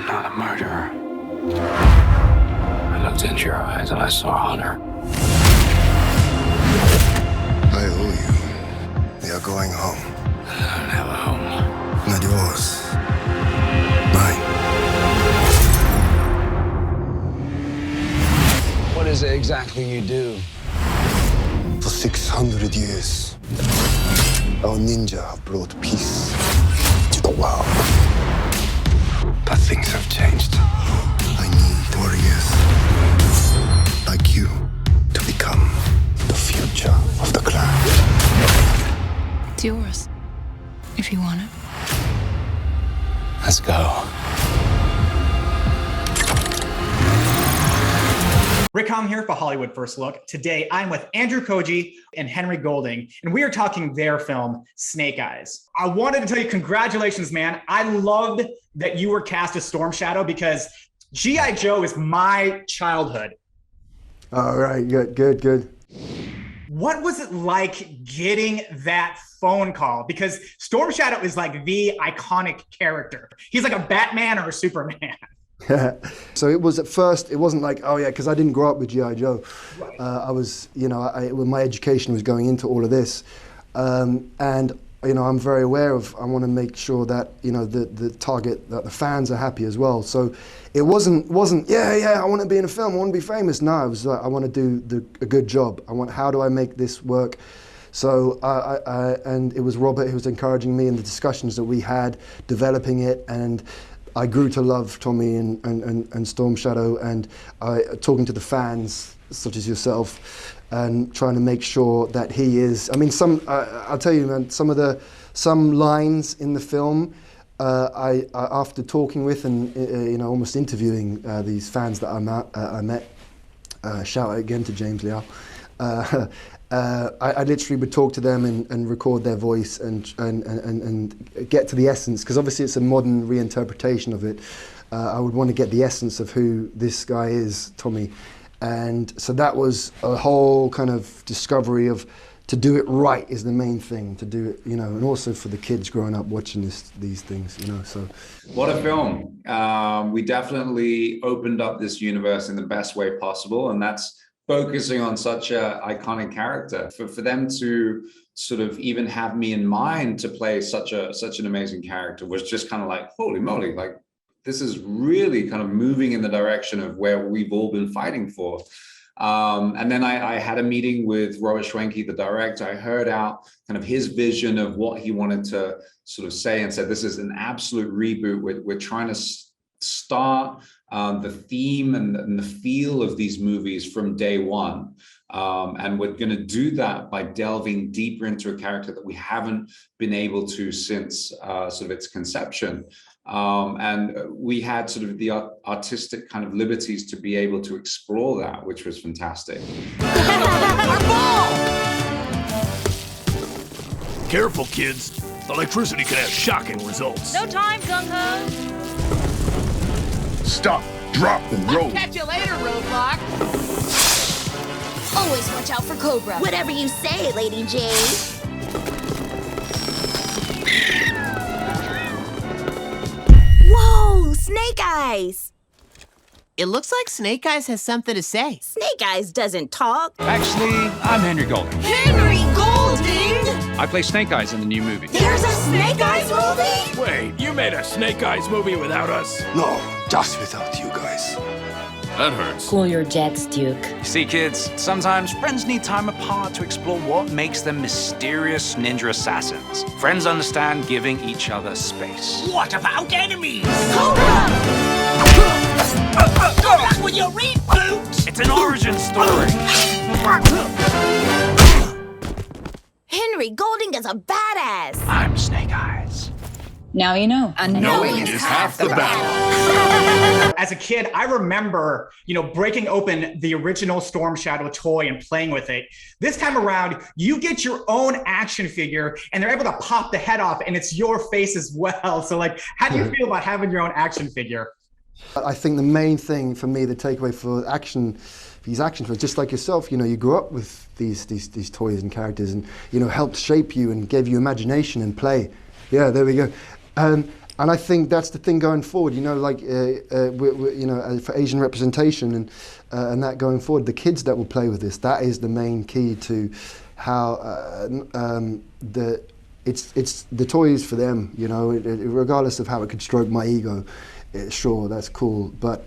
I'm not a murderer. I looked into your eyes and I saw Hunter. I owe you. You're going home. I don't have a home. Not yours. Mine. What is it exactly you do? For 600 years, our ninja have brought peace to the world. But things have changed. I need warriors like you to become the future of the clan. It's yours, if you want it. Let's go. Rick Hom here for Hollywood First Look. Today, I'm with Andrew Koji and Henry Golding, and we are talking their film, Snake Eyes. I wanted to tell you congratulations, man. I loved that you were cast as Storm Shadow because G.I. Joe is my childhood. All right, good. What was it like getting that phone call? Because Storm Shadow is like the iconic character. He's like a Batman or a Superman. So it was at first, it wasn't like, oh yeah, because I didn't grow up with G.I. Joe. Right. I was, my education was going into all of this. And, I'm very aware of, I want to make sure that, the target, that the fans are happy as well. So it wasn't, yeah, I want to be in a film, I want to be famous. No, it was like, I want to do a good job. How do I make this work? So, and it was Robert who was encouraging me in the discussions that we had, developing it, and I grew to love Tommy and Storm Shadow, and talking to the fans, such as yourself, and trying to make sure that he is. I mean, I'll tell you, man, some lines in the film, I after talking with and almost interviewing these fans that I met. Shout out again to James Liao. I literally would talk to them and record their voice and get to the essence, because obviously it's a modern reinterpretation of it. I would want to get the essence of who this guy is, Tommy. And so that was a whole kind of discovery of, to do it right is the main thing, to do it, and also for the kids growing up watching these things, so. What a film. We definitely opened up this universe in the best way possible, and that's focusing on such an iconic character. For them to sort of even have me in mind to play such an amazing character was just kind of like, holy moly, like this is really kind of moving in the direction of where we've all been fighting for. And then I had a meeting with Robert Schwentke, the director. I heard out kind of his vision of what he wanted to sort of say, and said, this is an absolute reboot. We're trying to start the theme and the feel of these movies from day one. And we're going to do that by delving deeper into a character that we haven't been able to since sort of its conception. And we had sort of the artistic kind of liberties to be able to explore that, which was fantastic. Our ball! Careful, kids. The electricity can have shocking results. No time, gung-ho! Stop, drop, and roll. Catch you later, Roadblock! Always watch out for Cobra. Whatever you say, Lady J. Whoa, Snake Eyes! It looks like Snake Eyes has something to say. Snake Eyes doesn't talk. Actually, I'm Henry Golding. Henry Golding? I play Snake Eyes in the new movie. There's a Snake Eyes movie? Wait, you made a Snake Eyes movie without us? No, just without you guys. That hurts. Cool your jets, Duke. You see, kids, sometimes friends need time apart to explore what makes them mysterious ninja assassins. Friends understand giving each other space. What about enemies? Cobra! Go back with your reboot! It's an origin story. Henry Golding is a badass. I'm Snake Eyes. Now you know. And knowing is half the battle. As a kid, I remember, breaking open the original Storm Shadow toy and playing with it. This time around, you get your own action figure and they're able to pop the head off and it's your face as well. So how do you feel about having your own action figure? I think the main thing for me, the takeaway for these action films, just like yourself, you grew up with these toys and characters and, helped shape you and gave you imagination and play. Yeah, there we go. And And I think that's the thing going forward, you know, like, you know, for Asian representation and that going forward, the kids that will play with this, that is the main key to how it's the toys for them, you know, regardless of how it could stroke my ego, sure, that's cool, but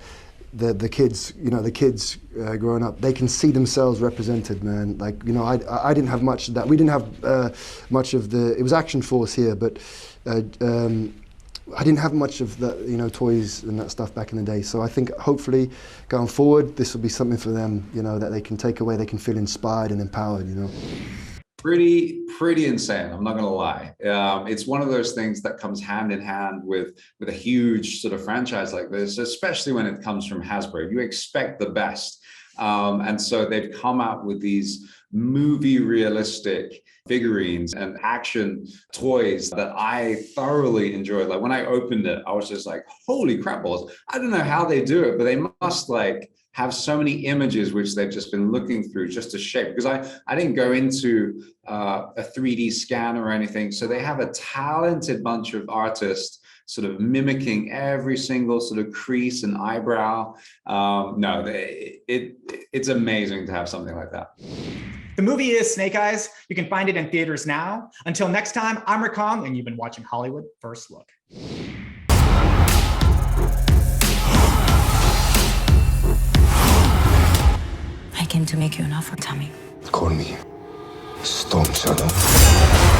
the kids, you know, the kids growing up, they can see themselves represented, man. Like, you know, I didn't have much of that. We didn't have much of it was Action Force here, but I didn't have much of the, you know, toys and that stuff back in the day. So I think hopefully going forward, this will be something for them, you know, that they can take away, they can feel inspired and empowered, you know. Pretty insane, I'm not gonna lie. It's one of those things that comes hand in hand with a huge sort of franchise like this, especially when it comes from Hasbro. You expect the best. And so they've come out with these movie realistic figurines and action toys that I thoroughly enjoyed. Like when I opened it, I was just like, holy crap balls. I don't know how they do it, but they must like have so many images which they've just been looking through just to shape, because I didn't go into a 3D scanner or anything. So they have a talented bunch of artists sort of mimicking every single sort of crease and eyebrow. No, it's amazing to have something like that. The movie is Snake Eyes. You can find it in theaters now. Until next time, I'm Rakong, and you've been watching Hollywood First Look. I came to make you an offer, Tommy. Call me Storm Shadow.